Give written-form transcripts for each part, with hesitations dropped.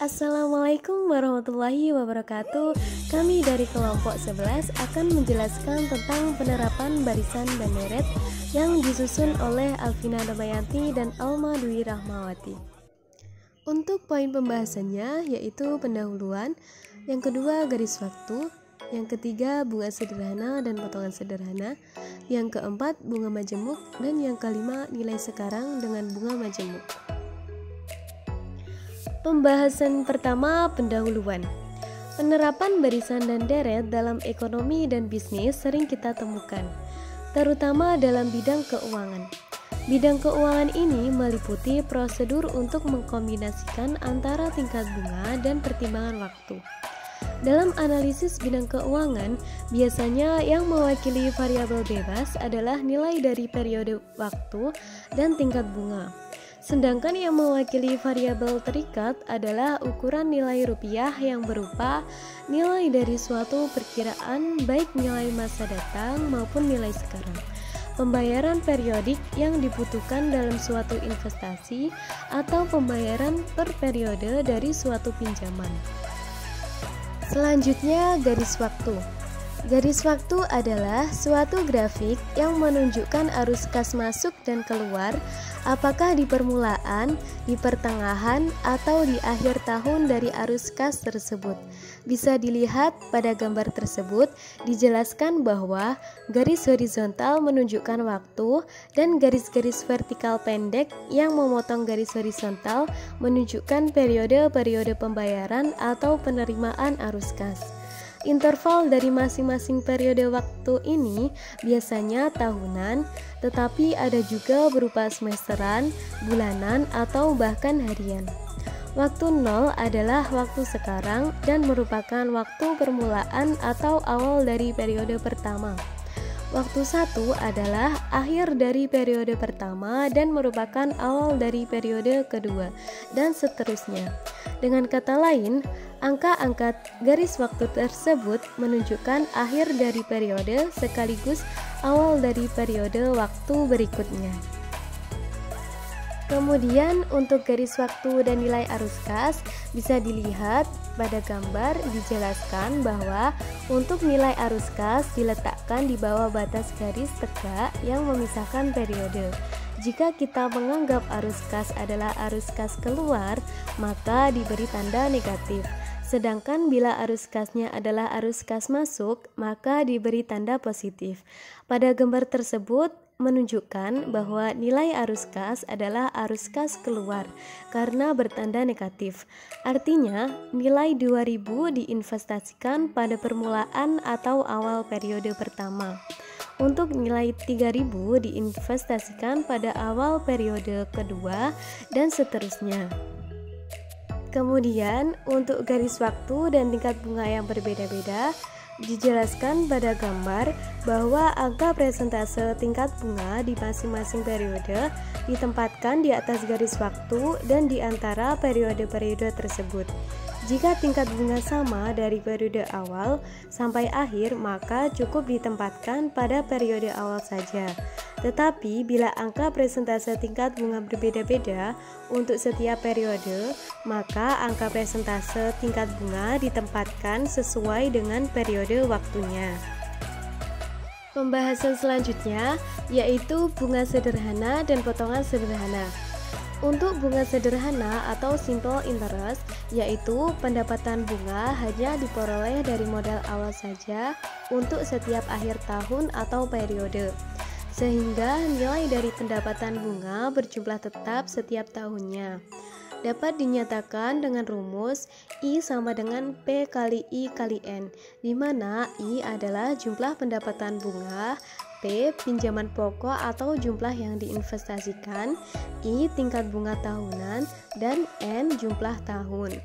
Assalamualaikum warahmatullahi wabarakatuh. Kami dari kelompok 11 akan menjelaskan tentang penerapan barisan dan deret yang disusun oleh Alvina Damayanti dan Alma Dwi Rahmawati. Untuk poin pembahasannya yaitu pendahuluan, yang kedua garis waktu, yang ketiga bunga sederhana dan potongan sederhana, yang keempat bunga majemuk, dan yang kelima nilai sekarang dengan bunga majemuk. Pembahasan pertama, pendahuluan. Penerapan barisan dan deret dalam ekonomi dan bisnis sering kita temukan, terutama dalam bidang keuangan. Bidang keuangan ini meliputi prosedur untuk mengkombinasikan antara tingkat bunga dan pertimbangan waktu. Dalam analisis bidang keuangan, biasanya yang mewakili variabel bebas adalah nilai dari periode waktu dan tingkat bunga. Sedangkan yang mewakili variabel terikat adalah ukuran nilai rupiah yang berupa nilai dari suatu perkiraan baik nilai masa datang maupun nilai sekarang. Pembayaran periodik yang dibutuhkan dalam suatu investasi atau pembayaran per periode dari suatu pinjaman. Selanjutnya, garis waktu. Garis waktu adalah suatu grafik yang menunjukkan arus kas masuk dan keluar, apakah di permulaan, di pertengahan, atau di akhir tahun dari arus kas tersebut. Bisa dilihat pada gambar tersebut, dijelaskan bahwa garis horizontal menunjukkan waktu dan garis-garis vertikal pendek yang memotong garis horizontal menunjukkan periode-periode pembayaran atau penerimaan arus kas. Interval dari masing-masing periode waktu ini biasanya tahunan, tetapi ada juga berupa semesteran, bulanan, atau bahkan harian. Waktu 0 adalah waktu sekarang dan merupakan waktu permulaan atau awal dari periode pertama. Waktu 1 adalah akhir dari periode pertama dan merupakan awal dari periode kedua, dan seterusnya. Dengan kata lain, angka-angka garis waktu tersebut menunjukkan akhir dari periode sekaligus awal dari periode waktu berikutnya. Kemudian untuk garis waktu dan nilai arus kas bisa dilihat pada gambar, dijelaskan bahwa untuk nilai arus kas diletakkan di bawah batas garis tegak yang memisahkan periode. Jika kita menganggap arus kas adalah arus kas keluar, maka diberi tanda negatif. Sedangkan bila arus kasnya adalah arus kas masuk, maka diberi tanda positif. Pada gambar tersebut menunjukkan bahwa nilai arus kas adalah arus kas keluar karena bertanda negatif. Artinya, nilai 2000 diinvestasikan pada permulaan atau awal periode pertama. Untuk nilai 3000 diinvestasikan pada awal periode kedua dan seterusnya. Kemudian, untuk garis waktu dan tingkat bunga yang berbeda-beda, dijelaskan pada gambar bahwa angka persentase tingkat bunga di masing-masing periode ditempatkan di atas garis waktu dan di antara periode-periode tersebut. Jika tingkat bunga sama dari periode awal sampai akhir, maka cukup ditempatkan pada periode awal saja. Tetapi bila angka persentase tingkat bunga berbeda-beda untuk setiap periode, maka angka persentase tingkat bunga ditempatkan sesuai dengan periode waktunya. Pembahasan selanjutnya yaitu bunga sederhana dan potongan sederhana. Untuk bunga sederhana atau simple interest, yaitu pendapatan bunga hanya diperoleh dari modal awal saja untuk setiap akhir tahun atau periode, sehingga nilai dari pendapatan bunga berjumlah tetap setiap tahunnya. Dapat dinyatakan dengan rumus I sama dengan P kali I kali N, di mana I adalah jumlah pendapatan bunga, P pinjaman pokok atau jumlah yang diinvestasikan, I tingkat bunga tahunan, dan N jumlah tahun.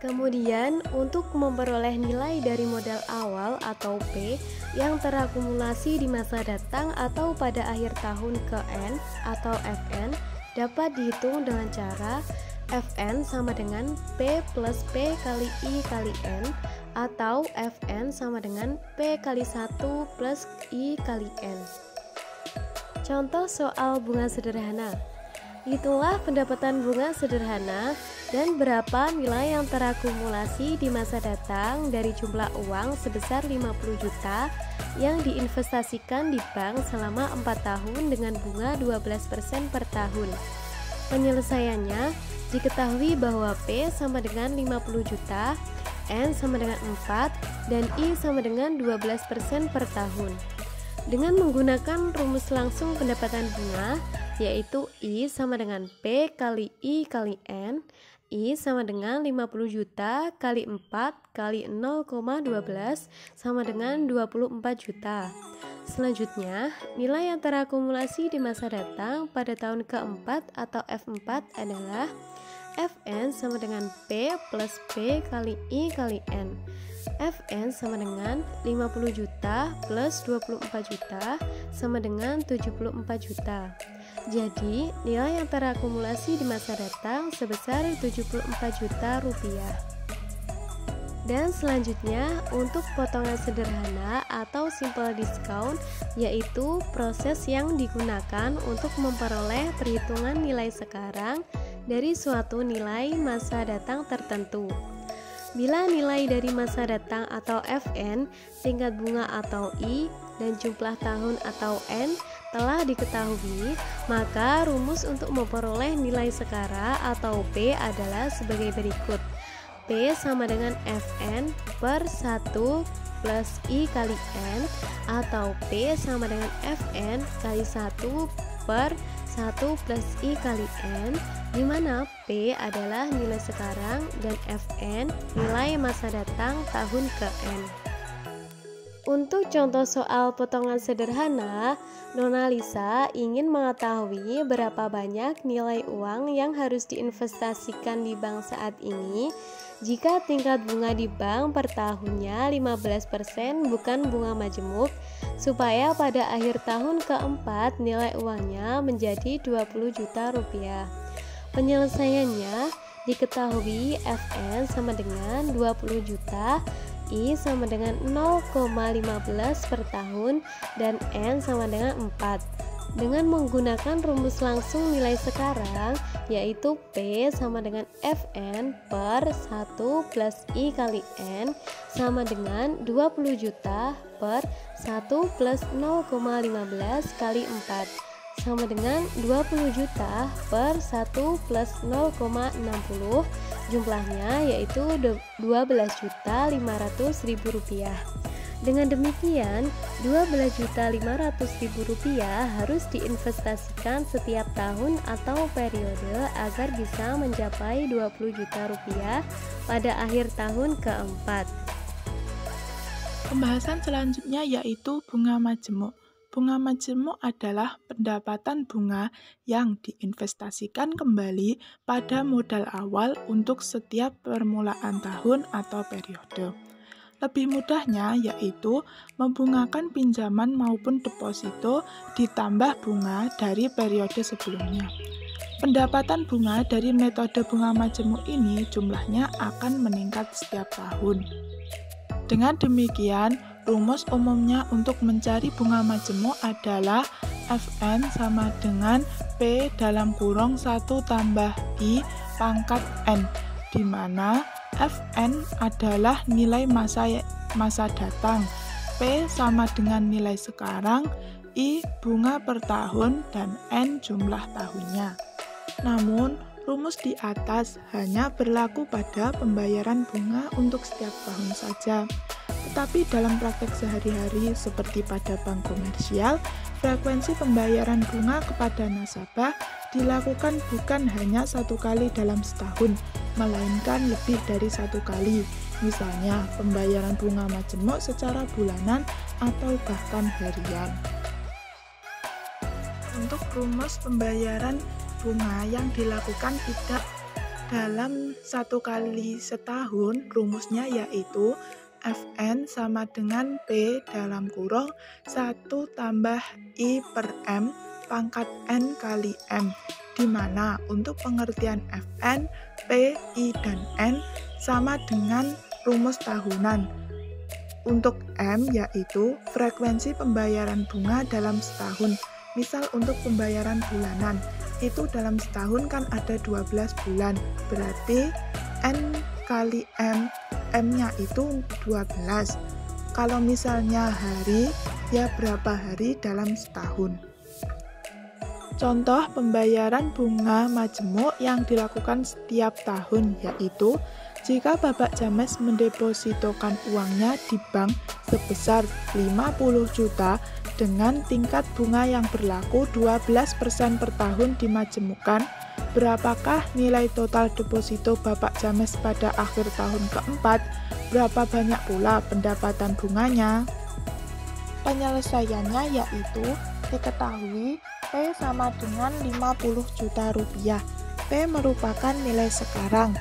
Kemudian untuk memperoleh nilai dari modal awal atau P yang terakumulasi di masa datang atau pada akhir tahun ke N atau Fn, dapat dihitung dengan cara Fn sama dengan P plus P kali I kali N, atau Fn sama dengan P kali 1 plus I kali N. Contoh soal bunga sederhana. Itulah pendapatan bunga sederhana dan berapa nilai yang terakumulasi di masa datang dari jumlah uang sebesar 50 juta yang diinvestasikan di bank selama 4 tahun dengan bunga 12% per tahun. Penyelesaiannya diketahui bahwa P sama dengan 50 juta, N sama dengan 4, dan I sama dengan 12% per tahun. Dengan menggunakan rumus langsung pendapatan bunga, yaitu I sama dengan P kali I kali N, I sama dengan 50 juta kali 4 kali 0,12 sama dengan 24 juta. Selanjutnya, nilai yang terakumulasi di masa datang pada tahun keempat atau F4 adalah Fn sama dengan P plus P kali I kali N. Fn sama dengan 50 juta plus 24 juta sama dengan 74 juta. Jadi, nilai yang terakumulasi di masa datang sebesar 74 juta rupiah. Dan selanjutnya, untuk potongan sederhana atau simple discount, yaitu proses yang digunakan untuk memperoleh perhitungan nilai sekarang dari suatu nilai masa datang tertentu. Bila nilai dari masa datang atau Fn, tingkat bunga atau I, dan jumlah tahun atau N telah diketahui, maka rumus untuk memperoleh nilai sekarang atau P adalah sebagai berikut. P sama dengan Fn per 1 plus I kali N, atau P sama dengan Fn kali 1 per 1 plus I kali N, di mana P adalah nilai sekarang dan Fn nilai masa datang tahun ke N. Untuk contoh soal potongan sederhana, Nona Lisa ingin mengetahui berapa banyak nilai uang yang harus diinvestasikan di bank saat ini jika tingkat bunga di bank per tahunnya 15% bukan bunga majemuk, supaya pada akhir tahun keempat nilai uangnya menjadi 20 juta rupiah. Penyelesaiannya diketahui Fn sama dengan 20 juta, I sama dengan 0,15 per tahun, dan N sama dengan 4. Dengan menggunakan rumus langsung nilai sekarang, yaitu P sama dengan Fn per 1 plus I kali N sama dengan 20 juta per 1 plus 0,15 kali 4 sama dengan 20 juta per 1 plus 0,60, jumlahnya yaitu 12.500.000 rupiah. Dengan demikian, 12.500.000 rupiah harus diinvestasikan setiap tahun atau periode agar bisa mencapai 20 juta rupiah pada akhir tahun keempat. Pembahasan selanjutnya yaitu bunga majemuk. Bunga majemuk adalah pendapatan bunga yang diinvestasikan kembali pada modal awal untuk setiap permulaan tahun atau periode. Lebih mudahnya yaitu membungakan pinjaman maupun deposito ditambah bunga dari periode sebelumnya. Pendapatan bunga dari metode bunga majemuk ini jumlahnya akan meningkat setiap tahun. Dengan demikian, rumus umumnya untuk mencari bunga majemuk adalah Fn sama dengan P dalam kurung 1 tambah I pangkat N, di mana Fn adalah nilai masa datang, P sama dengan nilai sekarang, I bunga per tahun, dan N jumlah tahunnya. Namun, rumus di atas hanya berlaku pada pembayaran bunga untuk setiap tahun saja. Tetapi dalam praktek sehari-hari seperti pada bank komersial, frekuensi pembayaran bunga kepada nasabah dilakukan bukan hanya 1 kali dalam setahun, melainkan lebih dari 1 kali. Misalnya, pembayaran bunga majemuk secara bulanan atau bahkan harian. Untuk rumus pembayaran bunga yang dilakukan tidak dalam 1 kali setahun, rumusnya yaitu Fn sama dengan P dalam kurung 1 tambah I per M pangkat N kali M, di mana untuk pengertian Fn, P, I, dan N sama dengan rumus tahunan. Untuk M yaitu frekuensi pembayaran bunga dalam setahun. Misal untuk pembayaran bulanan, itu dalam setahun kan ada 12 bulan, berarti N kali M-nya itu 12. Kalau misalnya hari, ya berapa hari dalam setahun. Contoh pembayaran bunga majemuk yang dilakukan setiap tahun, yaitu jika Bapak James mendepositokan uangnya di bank sebesar 50 juta dengan tingkat bunga yang berlaku 12% per tahun dimajemukkan, berapakah nilai total deposito Bapak James pada akhir tahun keempat? Berapa banyak pula pendapatan bunganya? Penyelesaiannya yaitu diketahui P sama dengan 50 juta rupiah. P merupakan nilai sekarang.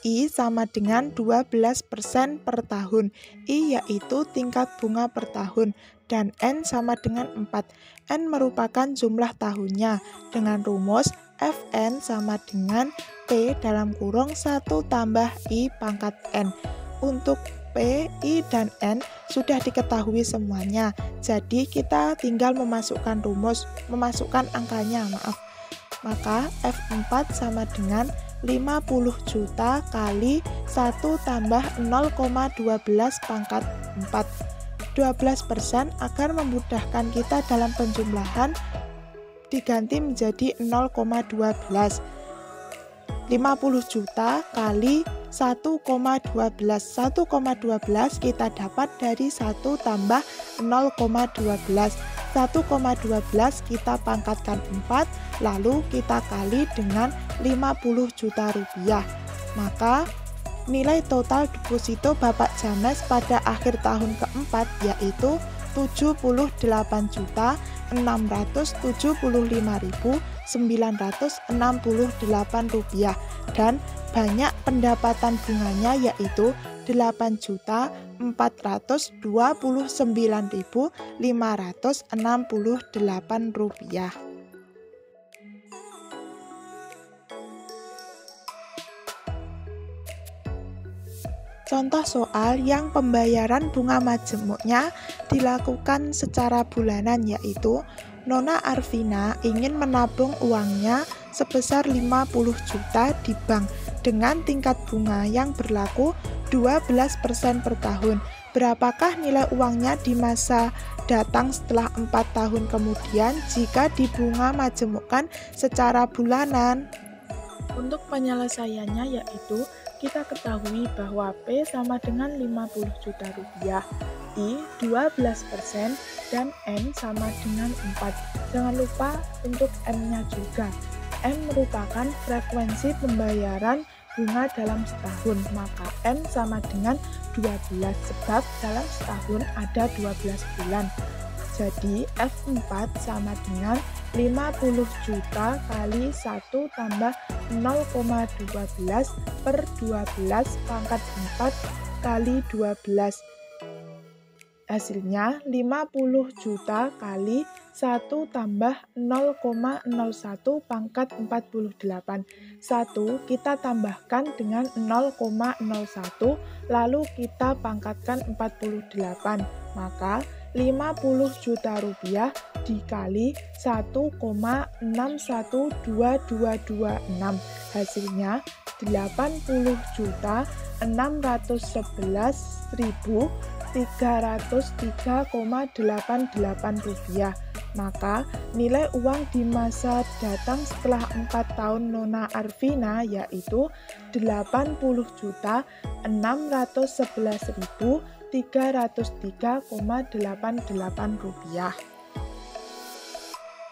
I sama dengan 12% per tahun. I yaitu tingkat bunga per tahun. Dan N sama dengan 4. N merupakan jumlah tahunnya. Dengan rumus Fn sama dengan P dalam kurung 1 tambah I pangkat N. Untuk P, I, dan N sudah diketahui semuanya. Jadi kita tinggal memasukkan angkanya, Maka F4 sama dengan 50 juta kali 1 tambah 0,12 pangkat 4. 12% agar memudahkan kita dalam penjumlahan diganti menjadi 0,12. 50 juta kali 1,12. 1,12 kita dapat dari 1 tambah 0,12. 1,12 kita pangkatkan 4, lalu kita kali dengan 50 juta rupiah. Maka nilai total deposito Bapak James pada akhir tahun keempat yaitu 78.975.968 rupiah dan banyak pendapatan bunganya yaitu 8.429.568 rupiah. Contoh soal yang pembayaran bunga majemuknya dilakukan secara bulanan yaitu Nona Arvina ingin menabung uangnya sebesar 50 juta di bank dengan tingkat bunga yang berlaku 12% per tahun. Berapakah nilai uangnya di masa datang setelah 4 tahun kemudian jika dibunga majemukkan secara bulanan? Untuk penyelesaiannya yaitu kita ketahui bahwa P sama dengan 50 juta rupiah, I 12% dan N sama dengan 4. Jangan lupa untuk M-nya juga. M merupakan frekuensi pembayaran bunga dalam setahun, maka M sama dengan 12 sebab dalam setahun ada 12 bulan. Jadi F4 sama dengan 50 juta kali 1 tambah 0,12 per 12 pangkat 4 kali 12. Hasilnya 50 juta kali 1 tambah 0,01 pangkat 48. 1 kita tambahkan dengan 0,01 lalu kita pangkatkan 48. Maka 50 juta rupiah dikali 1,612226. Hasilnya 80.611.303,88 rupiah. Maka nilai uang di masa datang setelah 4 tahun Nona Arvina yaitu 80.611.303,88 rupiah.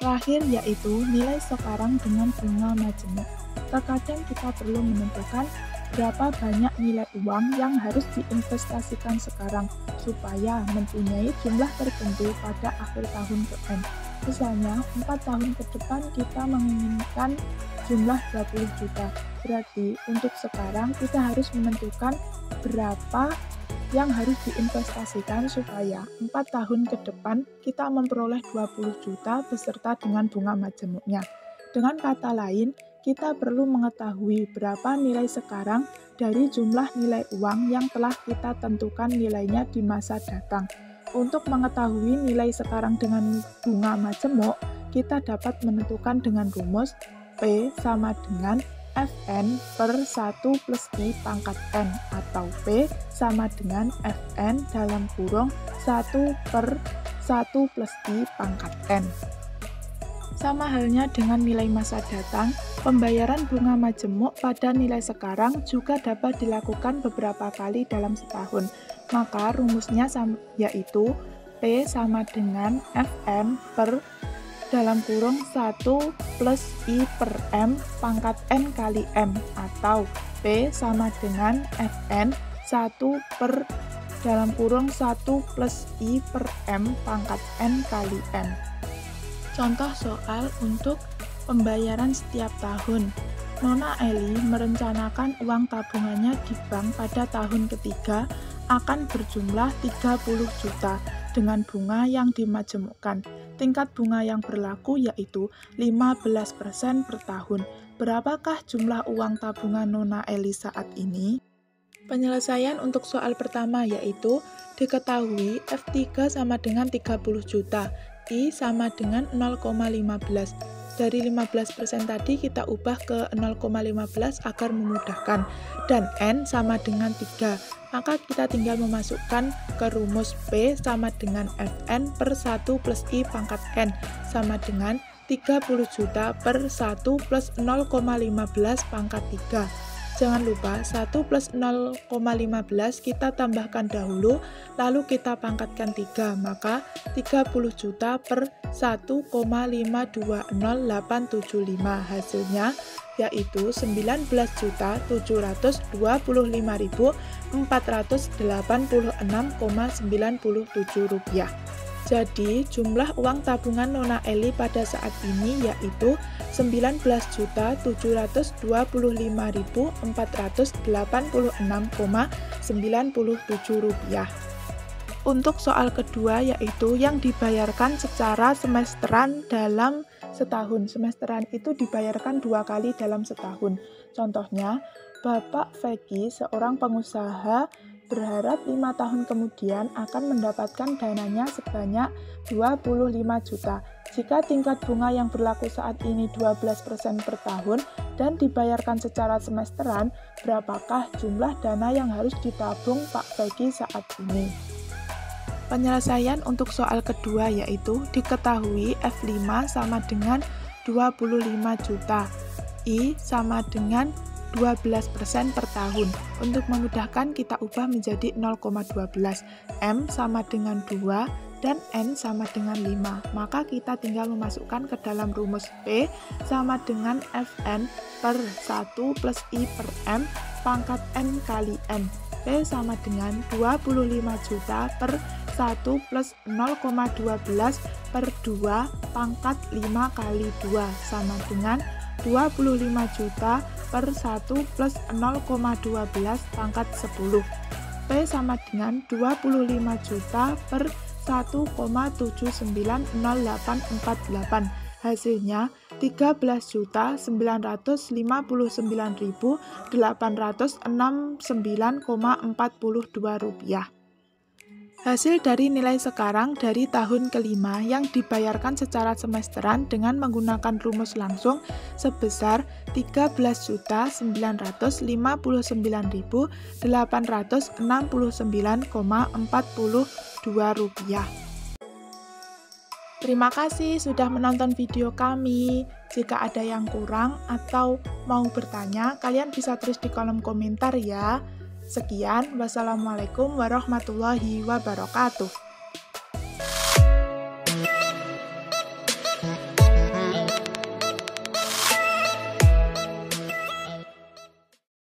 Terakhir yaitu nilai sekarang dengan bunga majemuk. Terkadang kita perlu menentukan berapa banyak nilai uang yang harus diinvestasikan sekarang supaya mempunyai jumlah tertentu pada akhir tahun ke-N. Misalnya, 4 tahun ke depan kita menginginkan jumlah 20 juta. Berarti untuk sekarang kita harus menentukan berapa yang harus diinvestasikan supaya 4 tahun ke depan kita memperoleh 20 juta beserta dengan bunga majemuknya. Dengan kata lain, kita perlu mengetahui berapa nilai sekarang dari jumlah nilai uang yang telah kita tentukan nilainya di masa datang. Untuk mengetahui nilai sekarang dengan bunga majemuk, kita dapat menentukan dengan rumus P sama dengan Fn per 1 plus I pangkat N, atau P sama dengan Fn dalam kurung 1 per 1 plus I pangkat N. Sama halnya dengan nilai masa datang, pembayaran bunga majemuk pada nilai sekarang juga dapat dilakukan beberapa kali dalam setahun. Maka rumusnya yaitu P sama dengan Fn per dalam kurung 1 plus I per M pangkat N kali M, atau P sama dengan Fn 1 per dalam kurung 1 plus I per M pangkat N kali M. Contoh soal untuk pembayaran setiap tahun. Nona Eli merencanakan uang tabungannya di bank pada tahun ketiga akan berjumlah 30 juta dengan bunga yang dimajemukkan. Tingkat bunga yang berlaku yaitu 15% per tahun. Berapakah jumlah uang tabungan Nona Eli saat ini? Penyelesaian untuk soal pertama yaitu diketahui F3 sama dengan 30 juta. I sama dengan 0,15. Dari 15% tadi kita ubah ke 0,15 agar memudahkan. Dan N sama dengan 3. Maka kita tinggal memasukkan ke rumus P sama dengan Fn per 1 plus I pangkat N sama dengan 30 juta per 1 plus 0,15 pangkat 3. Jangan lupa 1 plus 0,15 kita tambahkan dahulu, lalu kita pangkatkan 3, maka 30 juta per 1,520875 hasilnya yaitu 19.725.486,97 rupiah. Jadi, jumlah uang tabungan Nona Eli pada saat ini yaitu 19.725.486,97 rupiah. Untuk soal kedua yaitu yang dibayarkan secara semesteran dalam setahun. Semesteran itu dibayarkan 2 kali dalam setahun. Contohnya, Bapak Vegi, seorang pengusaha, berharap 5 tahun kemudian akan mendapatkan dananya sebanyak 25 juta. Jika tingkat bunga yang berlaku saat ini 12% per tahun dan dibayarkan secara semesteran, berapakah jumlah dana yang harus ditabung Pak Vegi saat ini? Penyelesaian untuk soal kedua yaitu diketahui F5 sama dengan 25 juta. I sama dengan 12% per tahun. Untuk memudahkan kita ubah menjadi 0,12. M sama dengan 2 dan N sama dengan 5. Maka kita tinggal memasukkan ke dalam rumus P sama dengan Fn per 1 plus I per M pangkat N kali N. P sama dengan 25 juta per 1 plus 0,12 per 2 pangkat 5 kali 2 sama dengan 25 juta per 1 plus 0,12 pangkat 10. P sama dengan 25 juta per 1,790848. Hasilnya 13.999.869,42 rupiah. Hasil dari nilai sekarang dari tahun kelima yang dibayarkan secara semesteran dengan menggunakan rumus langsung sebesar 13.999.869,42 rupiah. Terima kasih sudah menonton video kami. Jika ada yang kurang atau mau bertanya, kalian bisa tulis di kolom komentar ya. Sekian, wassalamualaikum warahmatullahi wabarakatuh.